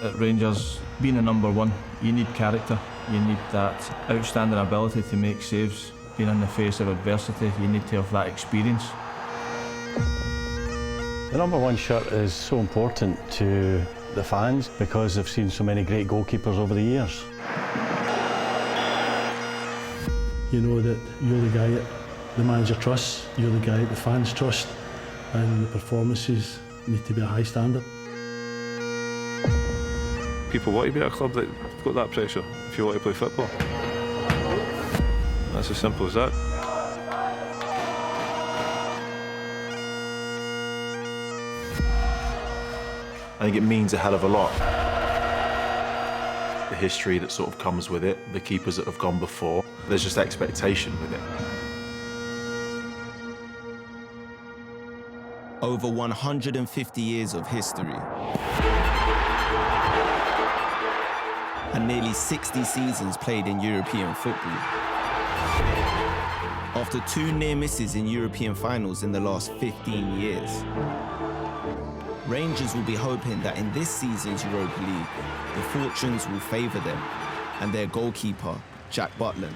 At Rangers, being a number one, you need character, you need that outstanding ability to make saves. Being in the face of adversity, you need to have that experience. The number one shirt is so important to the fans because they've seen so many great goalkeepers over the years. You know that you're the guy that the manager trusts, you're the guy that the fans trust, and the performances need to be a high standard. People want to be at a club that's got that pressure if you want to play football. That's as simple as that. I think it means a hell of a lot. The history that sort of comes with it, the keepers that have gone before, there's just expectation with it. Over 150 years of history. And nearly 60 seasons played in European football. After 2 near misses in European finals in the last 15 years. Rangers will be hoping that in this season's Europa League, the fortunes will favour them and their goalkeeper, Jack Butland.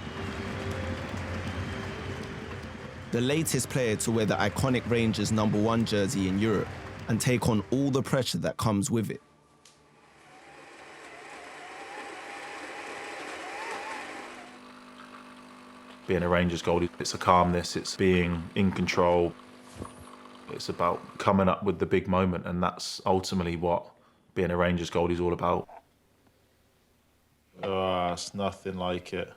The latest player to wear the iconic Rangers #1 jersey in Europe and take on all the pressure that comes with it. Being a Rangers goalie, it's a calmness, it's being in control. It's about coming up with the big moment, and that's ultimately what being a Rangers goalie is all about. It's nothing like it.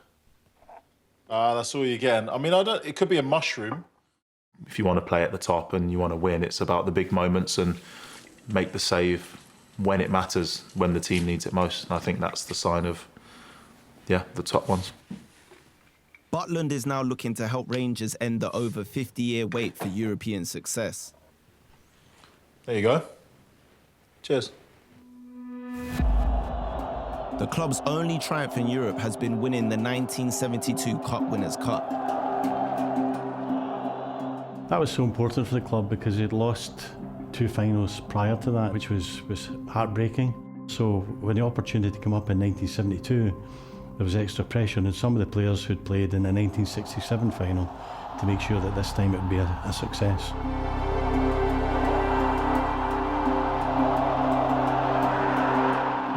That's all you're getting. I mean, it could be a mushroom. If you want to play at the top and you want to win, it's about the big moments and make the save when it matters, when the team needs it most. And I think that's the sign of, the top ones. Butland is now looking to help Rangers end the over 50-year wait for European success. There you go. Cheers. The club's only triumph in Europe has been winning the 1972 Cup Winners' Cup. That was so important for the club because they'd lost 2 finals prior to that, which was heartbreaking. So when the opportunity came up in 1972, there was extra pressure on some of the players who'd played in the 1967 final to make sure that this time it would be a success.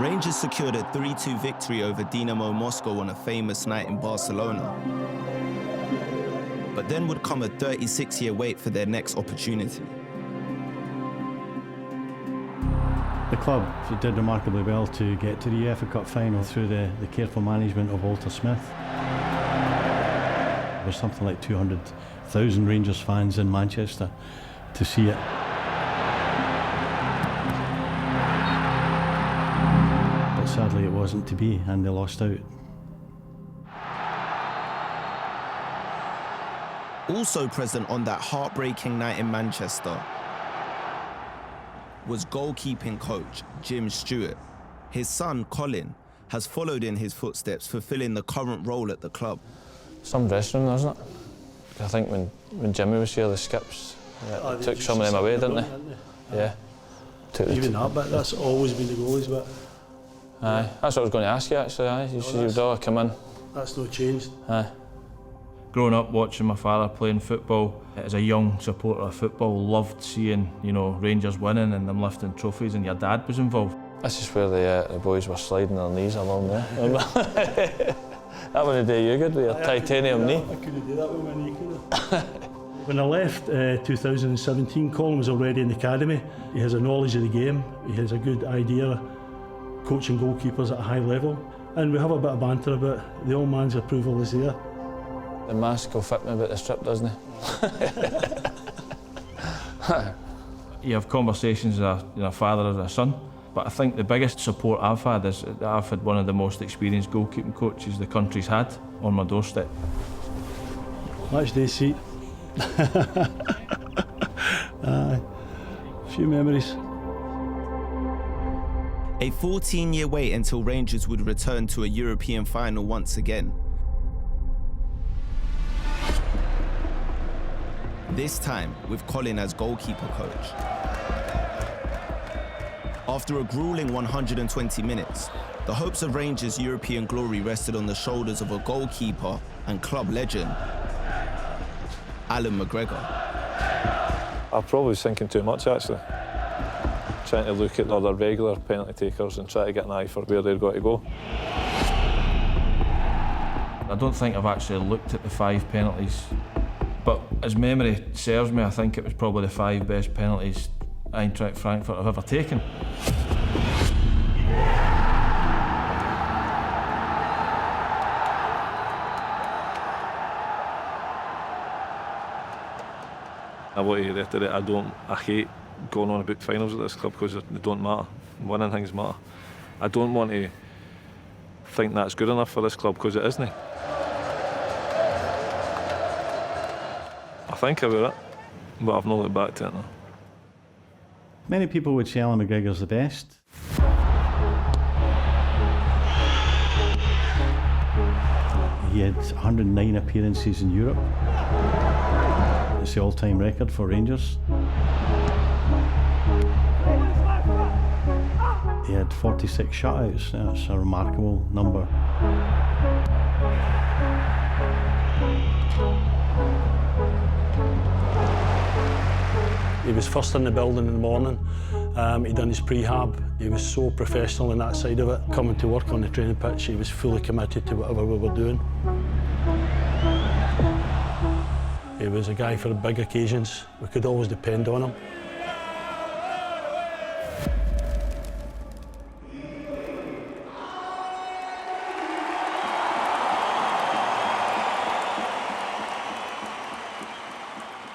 Rangers secured a 3-2 victory over Dinamo Moscow on a famous night in Barcelona. But then would come a 36-year wait for their next opportunity. The club did remarkably well to get to the UEFA Cup final through the careful management of Walter Smith. There was something like 200,000 Rangers fans in Manchester to see it. But sadly it wasn't to be, and they lost out. Also present on that heartbreaking night in Manchester was goalkeeping coach Jim Stewart. His son, Colin, has followed in his footsteps, fulfilling the current role at the club. Some dressing room, isn't it? I think when Jimmy was here, the skips took some of them away, didn't they? Yeah. Even that bit, that's always been the goalies bit. Aye, that's what I was going to ask you actually. Aye, you said you'd all come in. That's no changed. Aye. Growing up watching my father playing football, as a young supporter of football, loved seeing, Rangers winning and them lifting trophies, and your dad was involved. This is where the boys were sliding their knees along there. That wouldn't do you good with your titanium knee. I couldn't do that with my knee, could I? When I left 2017, Colin was already in the academy. He has a knowledge of the game. He has a good idea coaching goalkeepers at a high level. And we have a bit of banter about the old man's approval is there. The mask will fit me about the strip, doesn't he? You have conversations as a father and a son, but I think the biggest support I've had is that I've had one of the most experienced goalkeeping coaches the country's had on my doorstep. Match day seat. Aye, a few memories. A 14-year wait until Rangers would return to a European final once again. This time with Colin as goalkeeper coach. After a grueling 120 minutes, the hopes of Rangers' European glory rested on the shoulders of a goalkeeper and club legend, Alan McGregor. I probably was thinking too much, actually. Trying to look at other regular penalty takers and try to get an eye for where they're going to go. I don't think I've actually looked at the 5 penalties, but as memory serves me, I think it was probably the 5 best penalties Eintracht Frankfurt have ever taken. I want to reiterate, I hate going on about finals at this club because they don't matter. Winning things matter. I don't want to think that's good enough for this club because it isn't. I think about it, but I've not looked back to it now. Many people would say Alan McGregor's the best. He had 109 appearances in Europe. It's the all-time record for Rangers. He had 46 shutouts. That's a remarkable number. He was first in the building in the morning. He'd done his prehab. He was so professional in that side of it. Coming to work on the training pitch, he was fully committed to whatever we were doing. He was a guy for big occasions. We could always depend on him.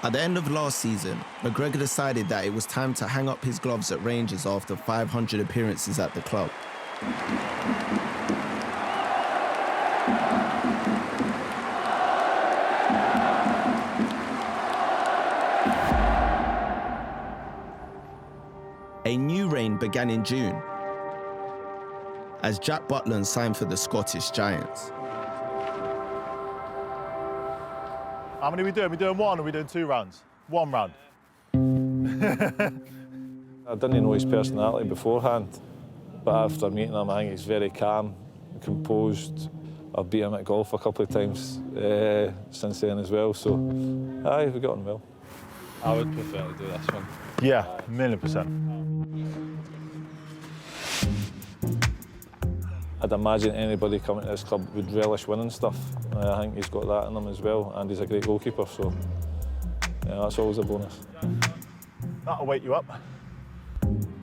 At the end of last season, McGregor decided that it was time to hang up his gloves at Rangers after 500 appearances at the club. A new reign began in June as Jack Butland signed for the Scottish Giants. How many are we doing? Are we doing 1 or are we doing 2 rounds? 1 round. I didn't know his personality beforehand, but after meeting him, I think he's very calm, composed. I've beat him at golf a couple of times since then as well, so aye, we got on well. I would prefer to do this one. Yeah, 1,000,000%. I'd imagine anybody coming to this club would relish winning stuff. I think he's got that in him as well, and he's a great goalkeeper, so yeah, that's always a bonus. That'll wake you up.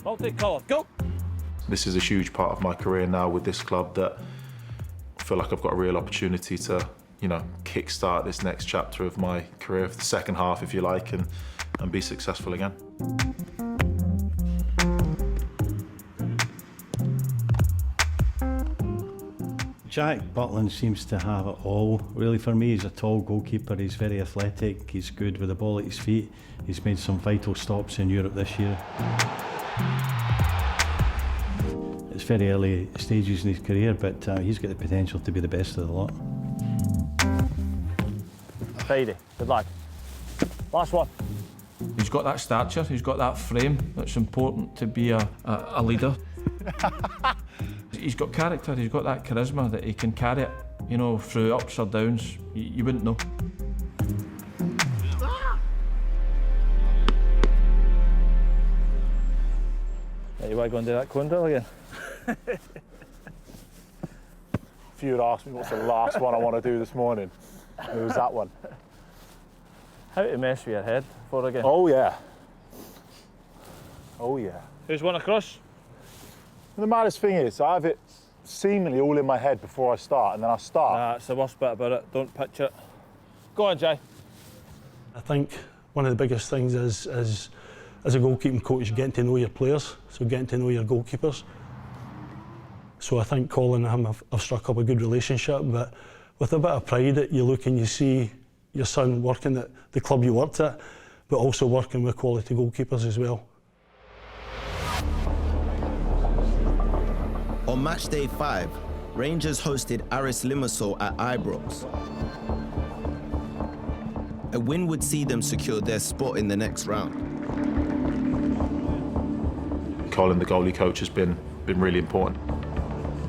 Multicolour, go! This is a huge part of my career now with this club that I feel like I've got a real opportunity to, you know, kickstart this next chapter of my career, the second half, if you like, and be successful again. Jack Butland seems to have it all, really, for me. He's a tall goalkeeper, he's very athletic, he's good with the ball at his feet. He's made some vital stops in Europe this year. It's very early stages in his career, but he's got the potential to be the best of the lot. Friday, good luck. Last one. He's got that stature, he's got that frame that's important to be a leader. He's got character, he's got that charisma that he can carry it, you know, through ups or downs. You wouldn't know. You want to go and do that cone drill again? If you had asked me what's the last one I want to do this morning, it was that one. How to mess with your head for again? Oh yeah. Oh yeah. Who's one across? The maddest thing is, I have it seemingly all in my head before I start, and then I start. Nah, it's the worst bit about it. Don't picture it. Go on, Jay. I think one of the biggest things is as a goalkeeping coach, getting to know your players, so getting to know your goalkeepers. So I think Colin and him have struck up a good relationship, but with a bit of pride that you look and you see your son working at the club you worked at, but also working with quality goalkeepers as well. On match day 5, Rangers hosted Aris Limassol at Ibrox. A win would see them secure their spot in the next round. Colin, the goalie coach, has been really important.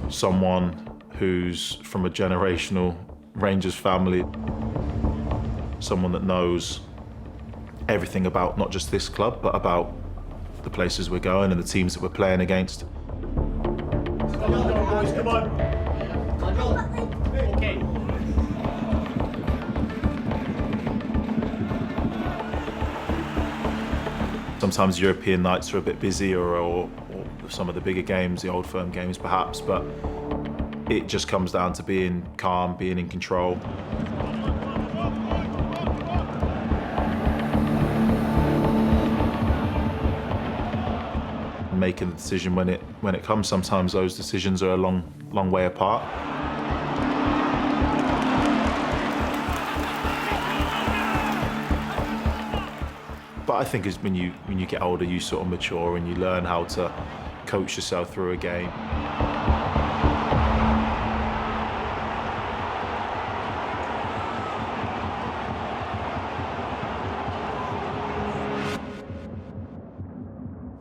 Someone who's from a generational Rangers family, someone that knows everything about not just this club, but about the places we're going and the teams that we're playing against. Come on. Okay. Sometimes European nights are a bit busy, or some of the bigger games, the Old Firm games perhaps, but it just comes down to being calm, being in control. Making the decision when it comes. Sometimes those decisions are a long way apart. But I think when you get older, you sort of mature and you learn how to coach yourself through a game.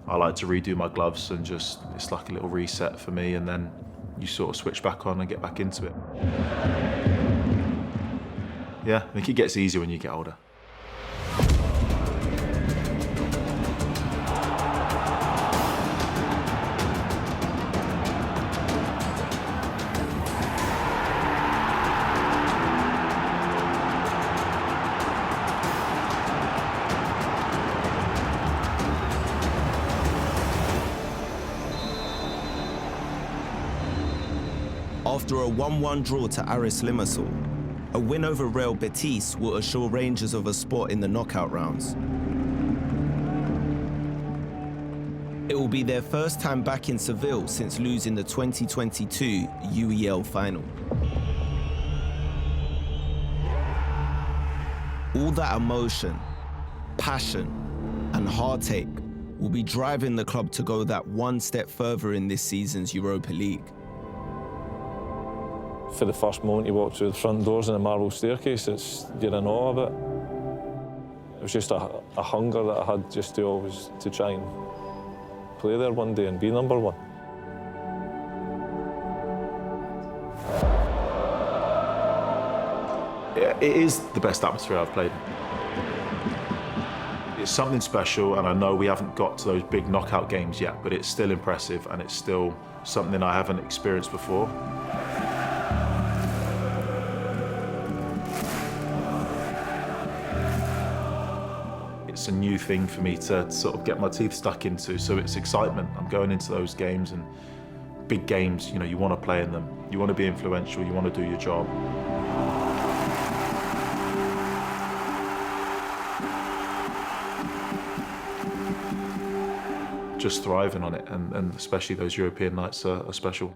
I like to redo my gloves and it's like a little reset for me, and then you sort of switch back on and get back into it. Yeah, I think it gets easier when you get older. After a 1-1 draw to Aris Limassol, a win over Real Betis will assure Rangers of a spot in the knockout rounds. It will be their first time back in Seville since losing the 2022 UEL final. All that emotion, passion, and heartache will be driving the club to go that one step further in this season's Europa League. For the first moment you walk through the front doors in a marble staircase, you're in awe of it. It was just a hunger that I had just to always to try and play there one day and be number one. It is the best atmosphere I've played in. It's something special, and I know we haven't got to those big knockout games yet, but it's still impressive and it's still something I haven't experienced before. It's a new thing for me to sort of get my teeth stuck into, so it's excitement. I'm going into those games, and big games, you know, you want to play in them. You want to be influential, you want to do your job. Just thriving on it, and especially those European nights are special.